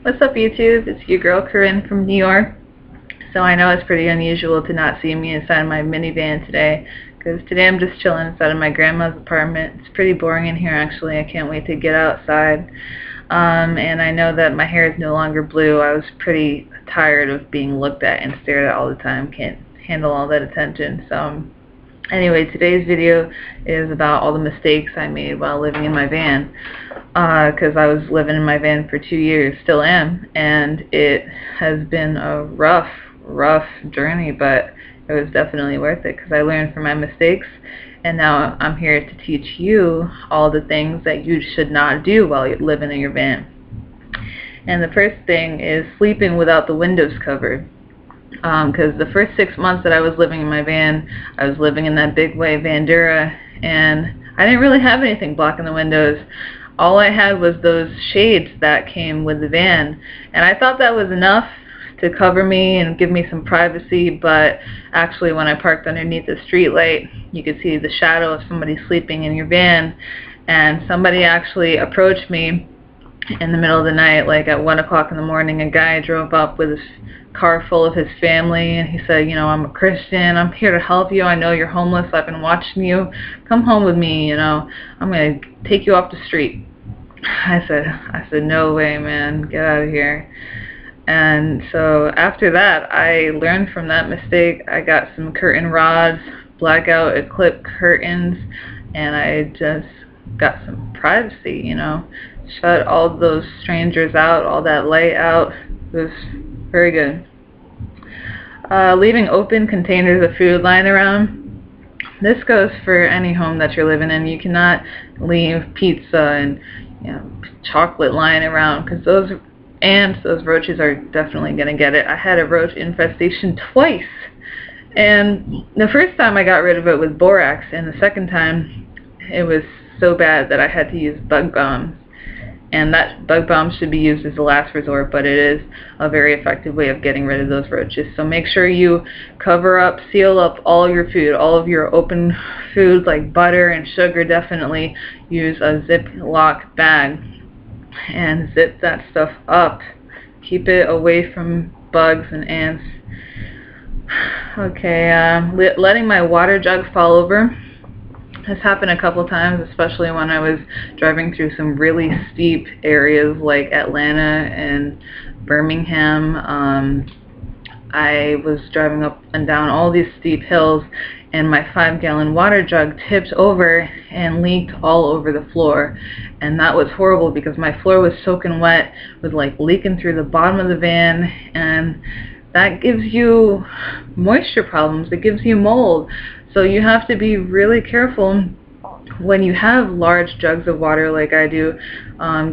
What's up, YouTube? It's your girl Corinne from New York. So I know it's pretty unusual to not see me inside my minivan today, because today I'm just chilling inside of my grandma's apartment. It's pretty boring in here, actually. I can't wait to get outside. And I know that my hair is no longer blue. I was pretty tired of being looked at and stared at all the time. Can't handle all that attention. So anyway, today's video is about all the mistakes I made while living in my van, because I was living in my van for 2 years, still am, and it has been a rough journey, but it was definitely worth it because I learned from my mistakes, and now I'm here to teach you all the things that you should not do while you're living in your van. And the first thing is sleeping without the windows covered. Because the first 6 months that I was living in my van, I was living in that big white Vandura, and I didn't really have anything blocking the windows. All I had was those shades that came with the van, and I thought that was enough to cover me and give me some privacy, but actually when I parked underneath the street light, you could see the shadow of somebody sleeping in your van, and somebody actually approached me in the middle of the night, like at 1 o'clock in the morning. A guy drove up with his car full of his family, and he said, you know, I'm a Christian, I'm here to help you, I know you're homeless, I've been watching you, come home with me, you know, I'm going to take you off the street. I said, no way, man, get out of here. And so after that, I learned from that mistake. I got some curtain rods, blackout eclipse curtains, and I just got some privacy, you know, shut all those strangers out, all that light out. It was very good. Leaving open containers of food lying around. This goes for any home that you're living in. You cannot leave pizza and, you know, chocolate lying around, because those ants, those roaches are definitely going to get it. I had a roach infestation twice, and the first time I got rid of it with borax, and the second time it was so bad that I had to use bug bombs. And that bug bomb should be used as a last resort, but it is a very effective way of getting rid of those roaches. So make sure you cover up, seal up all your food, all of your open foods like butter and sugar. Definitely use a Ziploc bag and zip that stuff up. Keep it away from bugs and ants. Okay, letting my water jug fall over. This happened a couple times, especially when I was driving through some really steep areas like Atlanta and Birmingham. I was driving up and down all these steep hills, and my 5-gallon water jug tipped over and leaked all over the floor. And that was horrible because my floor was soaking wet, was like leaking through the bottom of the van, and that gives you moisture problems. It gives you mold. So you have to be really careful when you have large jugs of water like I do.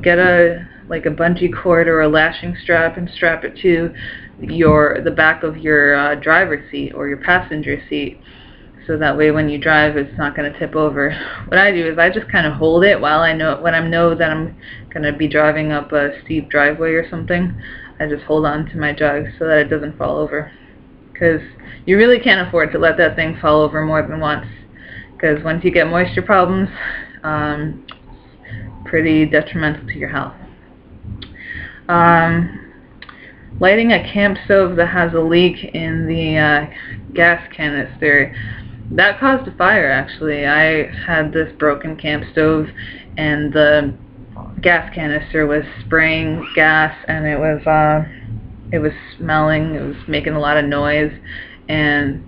Get a bungee cord or a lashing strap and strap it to the back of your driver's seat or your passenger seat, so that way when you drive it's not going to tip over. What I do is I just kind of hold it when I know that I'm going to be driving up a steep driveway or something. I just hold on to my jug so that it doesn't fall over, because you really can't afford to let that thing fall over more than once, because once you get moisture problems, pretty detrimental to your health. Lighting a camp stove that has a leak in the gas canister. That caused a fire, actually. I had this broken camp stove, and the gas canister was spraying gas, and it was smelling, it was making a lot of noise, and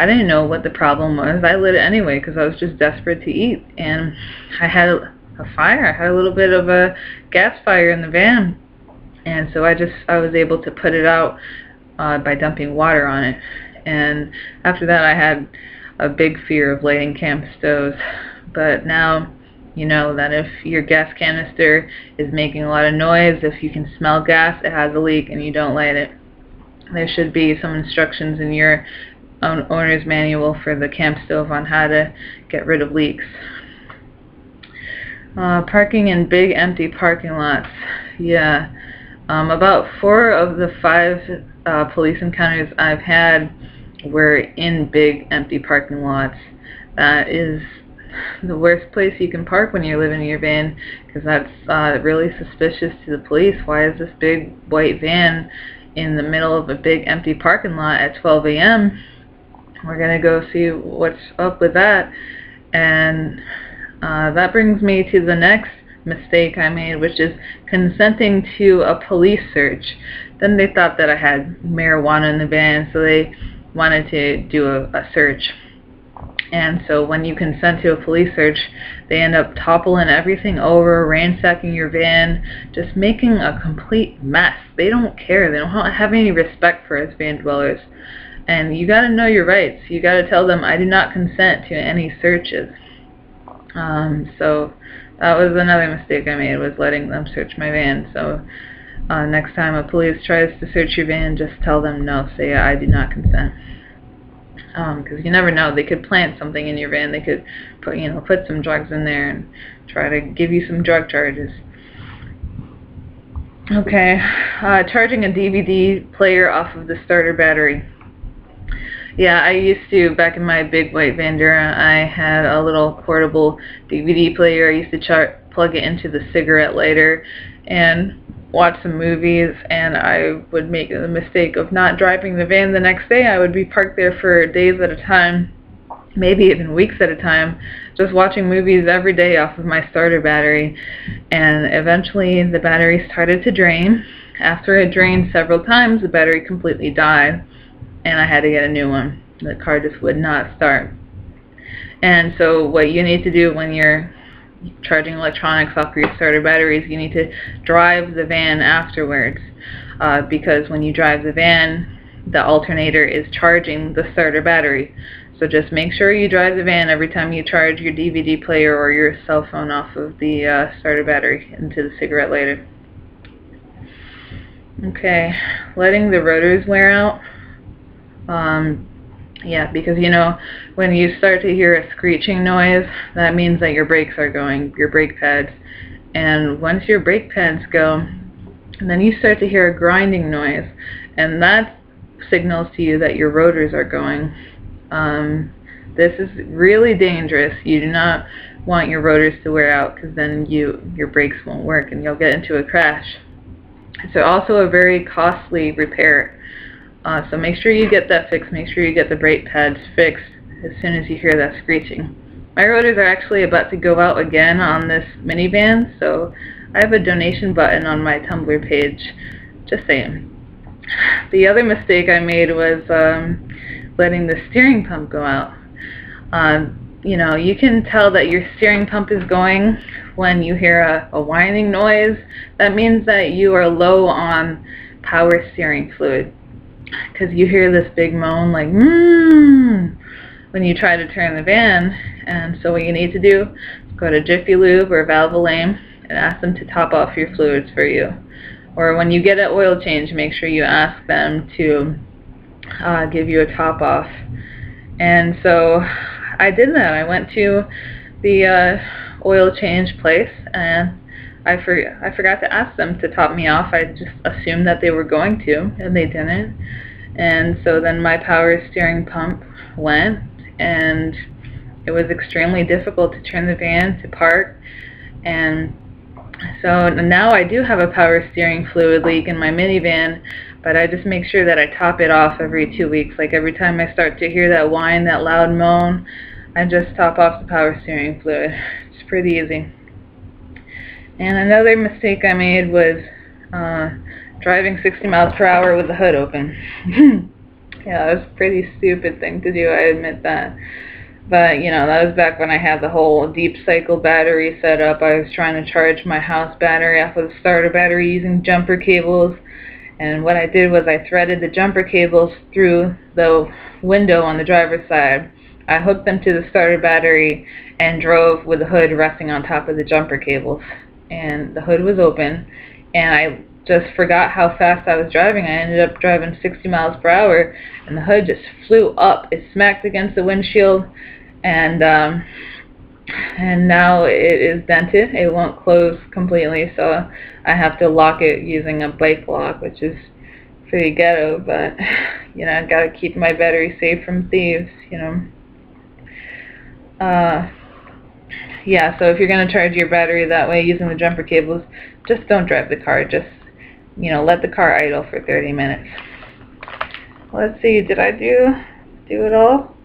I didn't know what the problem was. I lit it anyway because I was just desperate to eat, and I had a fire. I had a little bit of a gas fire in the van, and so I was able to put it out by dumping water on it. And after that I had a big fear of lighting camp stoves, but now you know that if your gas canister is making a lot of noise, if you can smell gas, it has a leak, and you don't light it. There should be some instructions in your owner's manual for the camp stove on how to get rid of leaks. Parking in big empty parking lots. Yeah. About 4 of the 5 police encounters I've had were in big empty parking lots. That is the worst place you can park when you're living in your van, because that's really suspicious to the police. Why is this big white van in the middle of a big empty parking lot at 12 a.m.? We're going to go see what's up with that. And that brings me to the next mistake I made, which is consenting to a police search. Then they thought that I had marijuana in the van, so they wanted to do a search. And so when you consent to a police search, they end up toppling everything over, ransacking your van, just making a complete mess. They don't care. They don't have any respect for us van dwellers. And you got to know your rights. You got to tell them, I do not consent to any searches. So that was another mistake I made, was letting them search my van. So next time a police tries to search your van, just tell them no. Say, I do not consent. Because you never know, they could plant something in your van. They could put some drugs in there and try to give you some drug charges. Okay, charging a DVD player off of the starter battery. Yeah, I used to, back in my big white Vandura, I had a little portable DVD player. I used to plug it into the cigarette lighter and watch some movies, and I would make the mistake of not driving the van the next day. I would be parked there for days at a time, maybe even weeks at a time, just watching movies every day off of my starter battery. And eventually the battery started to drain. After it drained several times, the battery completely died, and I had to get a new one. The car just would not start. And so what you need to do when you're charging electronics off your starter batteries, you need to drive the van afterwards, because when you drive the van, the alternator is charging the starter battery. So just make sure you drive the van every time you charge your DVD player or your cell phone off of the starter battery into the cigarette lighter. Okay, letting the rotors wear out. Yeah, because when you start to hear a screeching noise, that means that your brakes are going, your brake pads. And once your brake pads go, then you start to hear a grinding noise, and that signals to you that your rotors are going. This is really dangerous. You do not want your rotors to wear out, because then your brakes won't work and you'll get into a crash. It's also a very costly repair. So make sure you get that fixed. Make sure you get the brake pads fixed as soon as you hear that screeching. My rotors are actually about to go out again on this minivan, so I have a donation button on my Tumblr page. Just saying. The other mistake I made was letting the steering pump go out. You can tell that your steering pump is going when you hear a whining noise. That means that you are low on power steering fluid, because you hear this big moan like when you try to turn the van. And so what you need to do is go to Jiffy Lube or Valvoline and ask them to top off your fluids for you. Or when you get an oil change, make sure you ask them to give you a top off. And so I did that. I went to the oil change place, and I forgot to ask them to top me off. I just assumed that they were going to, and they didn't. And so then my power steering pump went, and it was extremely difficult to turn the van to park. And so now I do have a power steering fluid leak in my minivan, but I just make sure that I top it off every 2 weeks. Like every time I start to hear that whine, that loud moan, I just top off the power steering fluid. It's pretty easy. And another mistake I made was driving 60 miles per hour with the hood open. Yeah, that was a pretty stupid thing to do, I admit that. But, that was back when I had the whole deep cycle battery set up. I was trying to charge my house battery off of the starter battery using jumper cables. And what I did was I threaded the jumper cables through the window on the driver's side. I hooked them to the starter battery and drove with the hood resting on top of the jumper cables. And the hood was open, and I just forgot how fast I was driving. I ended up driving 60 miles per hour, and the hood just flew up. It smacked against the windshield, and now it is dented. It won't close completely, so I have to lock it using a bike lock, which is pretty ghetto, but I gotta keep my battery safe from thieves, yeah, so if you're going to charge your battery that way using the jumper cables, just don't drive the car. Just, let the car idle for 30 minutes. Let's see, did I do it all?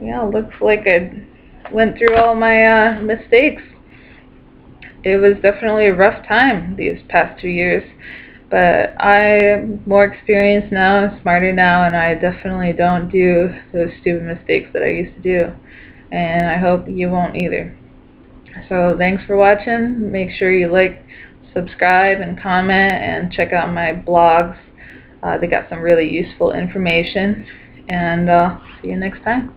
Yeah, looks like I went through all my mistakes. It was definitely a rough time these past 2 years, but I'm more experienced now, smarter now, and I definitely don't do those stupid mistakes that I used to do, and I hope you won't either. So thanks for watching. Make sure you like, subscribe, and comment, and check out my blogs. They got some really useful information, and see you next time.